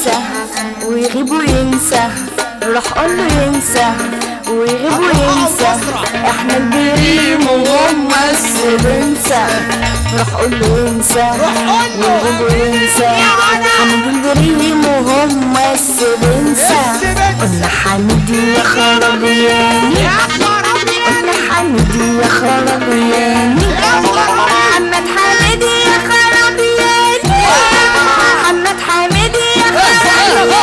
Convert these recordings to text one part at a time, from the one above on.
ينسى ويغيب وينسى، روح قوله ينسى ويغيب وينسى، احنا البريم وهم السبنسة. روح قوله ينسى ويغيب وينسى، حمد البريم وهم السبنسة. قلنا حمدي يا خرابياني، قلنا حمدي يا خرابياني، محمد حمدي يا خرابياني، محمد حمدي يا خرابياني.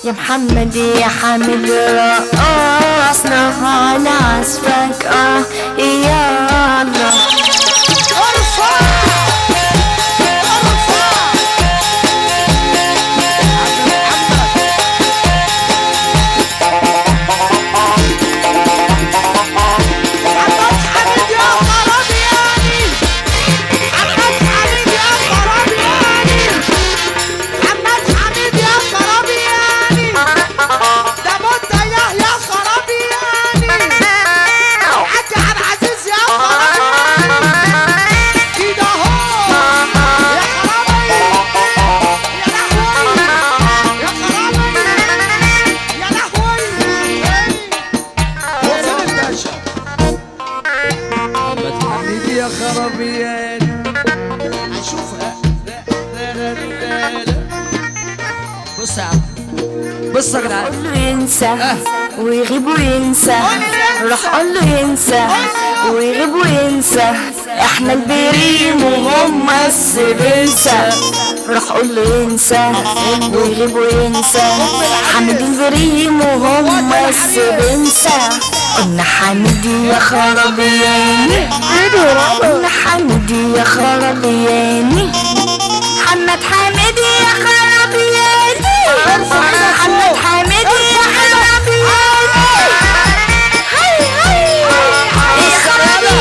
يا محمد يا حامد رقصنا على عزفك يا الله. بص يا عم، بص يا جدعان. قول له ينسى ويغيب وينسى، روح قول له ينسى ويغيب وينسى، احنا البريم وهم السبنسة. روح قول له ينسى ويغيب وينسى، حمد البريم وهم السبنسة. قلنا حمدي يا خرابياني، قلنا حمدي يا خرابياني، محمد حمدي يا خرابياني، محمد حمدي يا خرابياني. هاي هاي يا خرابي،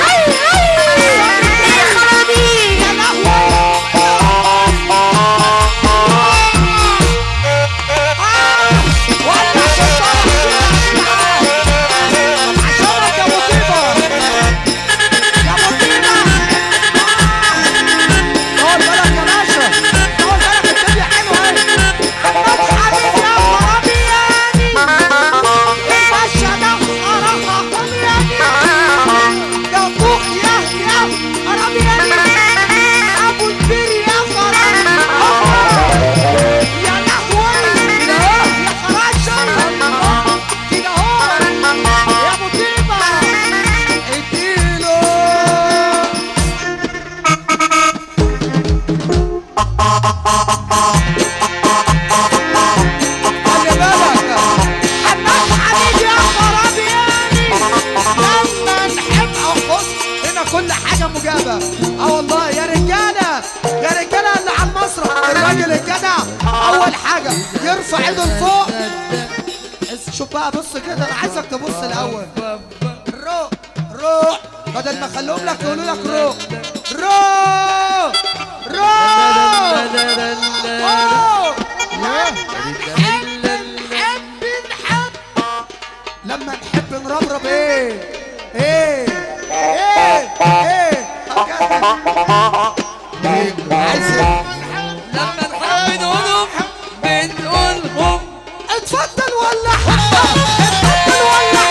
هاي هاي يا خرابي. كل حاجة مجابة. والله يا رجالة، يا رجالة اللي على المسرح، الراجل الجدع أول حاجة يرفع ايده لفوق. شوف بقى، بص كده، أنا عايزك تبص الأول. روح روح، بدل ما خلوهم لك يقولوا لك روح روح روح. لما نحب نربرب ايه ايه ايه ايه عايز لما نحب نقولهم بنقولهم. اتفضل ولا اتفضل ولا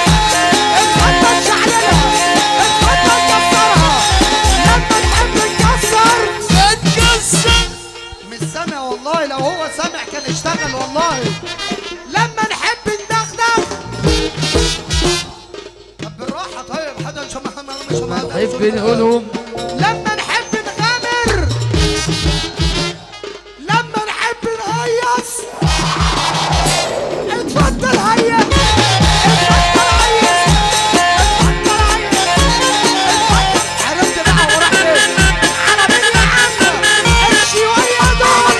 اتفضل شعلنا، اتفضل كسرها. لما نحب نكسر اتكسر. مش سامع والله، لو هو سامع كان اشتغل والله. لما نحب ندغدغ، طب بالراحة طيب، حدا مش نحب نقولهم. لما نحب نغامر، لما نحب نهيص، اتفضل هيا، اتفضل هيا، اتفضل هيا، اتفضل. عرفت بقى وراح فين؟ على مين يا عم؟ الشوية دول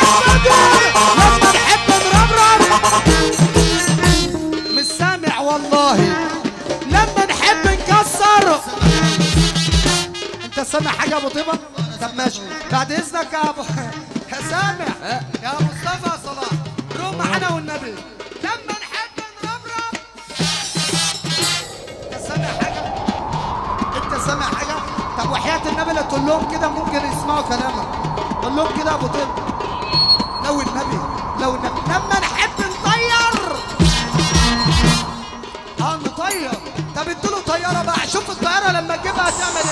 عم دول. لما نحب نربرب، مش سامع والله. لما نحب نكسر، انت سامع حاجة يا ابو طيبة؟ طب ماشي، بعد اذنك يا ابو يا سامع يا مصطفى صلاح، روح معانا والنبي. لما نحب نربرب تقول لهم كده ممكن يسمعوا كلامك. قول لهم كده يا ابو طب، لو النبي لما نحب نطير نطير. طب ادوا له طياره بقى، شوف الطياره لما تجيبها هتعمل